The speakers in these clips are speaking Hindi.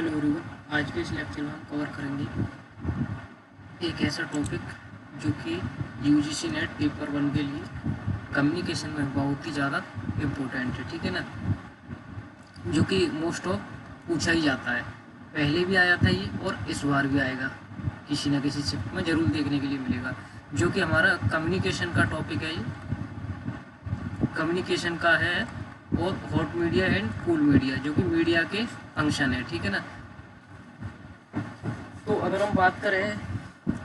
Hello everyone. आज के इस लेक्चर में हम कवर करेंगे एक ऐसा टॉपिक जो कि यूजीसी नेट पेपर 1 के लिए कम्युनिकेशन में बहुत ही ज़्यादा इम्पोर्टेंट है, ठीक है ना। जो कि मोस्ट ऑफ पूछा ही जाता है, पहले भी आया था ये और इस बार भी आएगा, किसी न किसी शिफ्ट में ज़रूर देखने के लिए मिलेगा। जो कि हमारा कम्युनिकेशन का टॉपिक है, ये कम्युनिकेशन का है और hot media and cool media, जो कि मीडिया के फंक्शन है, ठीक है ना। तो अगर हम बात करें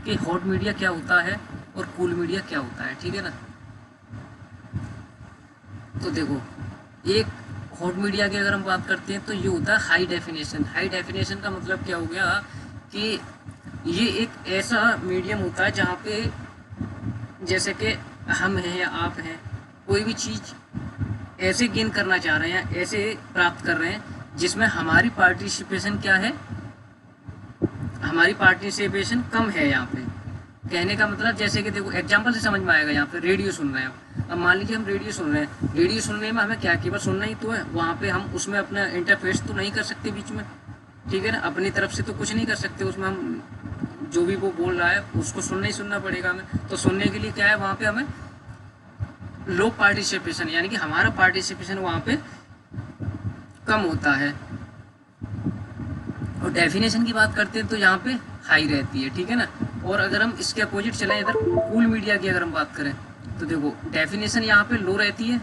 कि हॉट मीडिया क्या होता है और कूल मीडिया क्या होता है, ठीक है ना। तो देखो, एक हॉट मीडिया की अगर हम बात करते हैं तो ये होता है हाई डेफिनेशन। हाई डेफिनेशन का मतलब क्या हो गया कि ये एक ऐसा मीडियम होता है जहाँ पे जैसे कि हम हैं या आप हैं, कोई भी चीज़ ऐसे गेन करना चाह रहे हैं, ऐसे प्राप्त कर रहे हैं जिसमें हमारी पार्टिसिपेशन क्या है, हमारी पार्टिसिपेशन कम है। यहाँ पे कहने का मतलब जैसे कि देखो एग्जांपल से समझ में आएगा। यहाँ पे रेडियो सुन रहे हैं, अब मान लीजिए हम रेडियो सुन रहे हैं, रेडियो सुनने में हमें क्या केवल सुनना ही तो है, वहाँ पे हम उसमें अपना इंटरफेस तो नहीं कर सकते बीच में, ठीक है ना। अपनी तरफ से तो कुछ नहीं कर सकते, उसमें हम जो भी वो बोल रहा है उसको सुनना ही सुनना पड़ेगा हमें। तो सुनने के लिए क्या है, वहाँ पे हमें लो पार्टिसिपेशन, यानी कि हमारा पार्टिसिपेशन वहाँ पे कम होता है। और डेफिनेशन की बात करते हैं तो यहाँ पे हाई रहती है, ठीक है ना। और अगर हम इसके अपोजिट चलें, इधर कूल मीडिया की अगर हम बात करें तो देखो डेफिनेशन यहाँ पे लो रहती है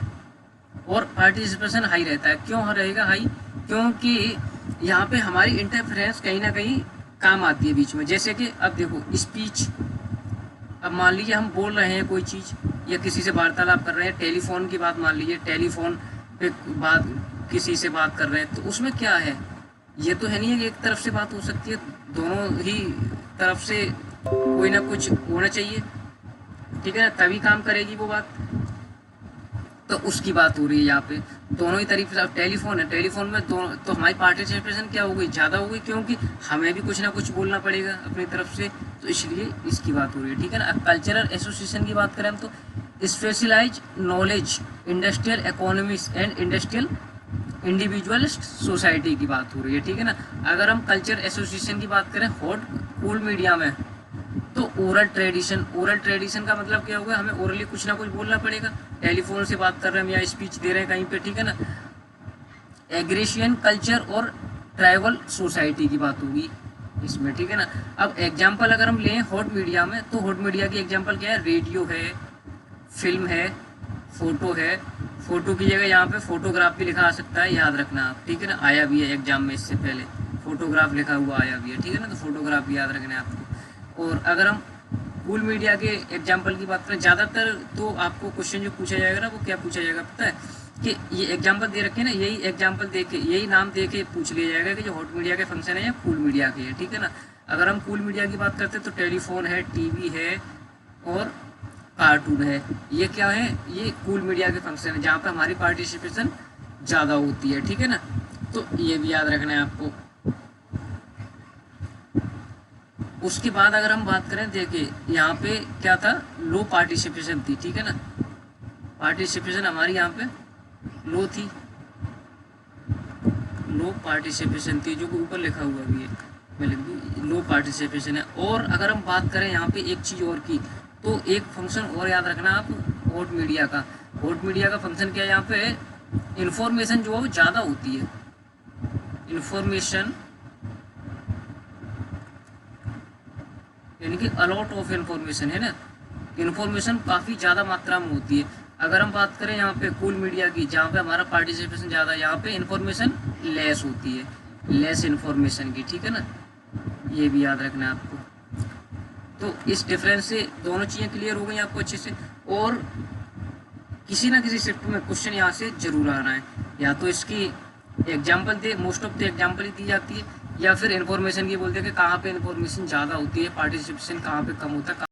और पार्टिसिपेशन हाई रहता है। क्यों रहेगा हाई? क्योंकि यहाँ पे हमारी इंटरफेरेंस कहीं ना कहीं काम आती है बीच में। जैसे कि अब देखो स्पीच, अब मान लीजिए हम बोल रहे हैं कोई चीज़ या किसी से वार्तालाप कर रहे हैं, टेलीफोन की बात मान लीजिए, टेलीफोन पे बात किसी से बात कर रहे हैं, तो उसमें क्या है, ये तो है नहीं है कि एक तरफ से बात हो सकती है, दोनों ही तरफ से कोई ना कुछ होना चाहिए, ठीक है ना, तभी काम करेगी वो बात। तो उसकी बात हो रही है यहाँ पे, दोनों ही तरीके से। टेलीफोन है, टेलीफोन में दोनों तो हमारी पार्टिसिपेशन क्या हो गई, ज़्यादा हो गई, क्योंकि हमें भी कुछ ना कुछ बोलना पड़ेगा अपनी तरफ से, तो इसलिए इसकी बात हो रही है, ठीक है ना। कल्चरल एसोसिएशन की बात करें हम तो specialize knowledge, industrial economics and industrial individualist society की बात हो रही है, ठीक है ना। अगर हम कल्चर एसोसिएशन की बात करें हॉट कूल मीडिया में, तो ओरल ट्रेडिशन, ओरल ट्रेडिशन का मतलब क्या होगा, हमें ओरली कुछ ना कुछ बोलना पड़ेगा, टेलीफोन से बात कर रहे हैं या स्पीच दे रहे हैं कहीं पे, ठीक है ना। एग्रेशियन कल्चर और ट्राइबल सोसाइटी की बात होगी इसमें, ठीक है ना। अब एग्जाम्पल अगर हम लें हॉट मीडिया में, तो हॉट मीडिया की एग्जाम्पल क्या है, रेडियो है, फिल्म है, फोटो है। फोटो की जगह यहाँ पे फोटोग्राफ भी लिखा आ सकता है, याद रखना आप, ठीक है ना। आया भी है एग्जाम में, इससे पहले फोटोग्राफ लिखा हुआ आया भी है, ठीक है ना। तो फोटोग्राफ भी याद रखना है आपको। और अगर हम कूल मीडिया के एग्जाम्पल की बात करें, ज़्यादातर तो आपको क्वेश्चन जो पूछा जाएगा ना, वो क्या पूछा जाएगा पता है, कि ये एग्जाम्पल दे रखे हैं ना, यही एग्जाम्पल दे के, यही नाम दे के पूछ लिया जाएगा कि जो हॉट मीडिया के फंक्शन है या कूल मीडिया के है, ठीक है ना। अगर हम कूल मीडिया की बात करते हैं तो टेलीफोन है, टीवी है और कार्टून है। ये क्या है, ये कूल मीडिया के फंक्शन है जहाँ पे हमारी पार्टिसिपेशन ज़्यादा होती है, ठीक है ना। तो ये भी याद रखना है आपको। उसके बाद अगर हम बात करें, देखिए यहाँ पे क्या था, लो पार्टिसिपेशन थी, ठीक है ना। पार्टिसिपेशन हमारी यहाँ पे लो थी, लो पार्टिसिपेशन थी, जो कि ऊपर लिखा हुआ भी है, मैं लिख दूँ, लो पार्टिसिपेशन है। और अगर हम बात करें यहाँ पे एक चीज़ और की, तो एक फंक्शन और याद रखना आप हॉट मीडिया का। हॉट मीडिया का फंक्शन क्या है, यहाँ पे इंफॉर्मेशन जो है वो ज़्यादा होती है, इंफॉर्मेशन यानी कि अलॉट ऑफ इंफॉर्मेशन है ना, इंफॉर्मेशन काफ़ी ज़्यादा मात्रा में होती है। अगर हम बात करें यहाँ पे कूल मीडिया की, जहाँ पे हमारा पार्टिसिपेशन ज़्यादा है, यहाँ पे इंफॉर्मेशन लेस होती है, लेस इंफॉर्मेशन की, ठीक है ना। ये भी याद रखना है आपको। तो इस डिफरेंस से दोनों चीज़ें क्लियर हो गई आपको अच्छे से। और किसी ना किसी शिफ्ट में क्वेश्चन यहाँ से जरूर आना है, या तो इसकी एग्जाम्पल दे, मोस्ट ऑफ द एग्जाम्पल ही दी जाती है, या फिर इन्फॉर्मेशन की बोलते हैं कि कहाँ पे इन्फॉर्मेशन ज़्यादा होती है, पार्टिसिपेशन कहाँ पे कम होता है।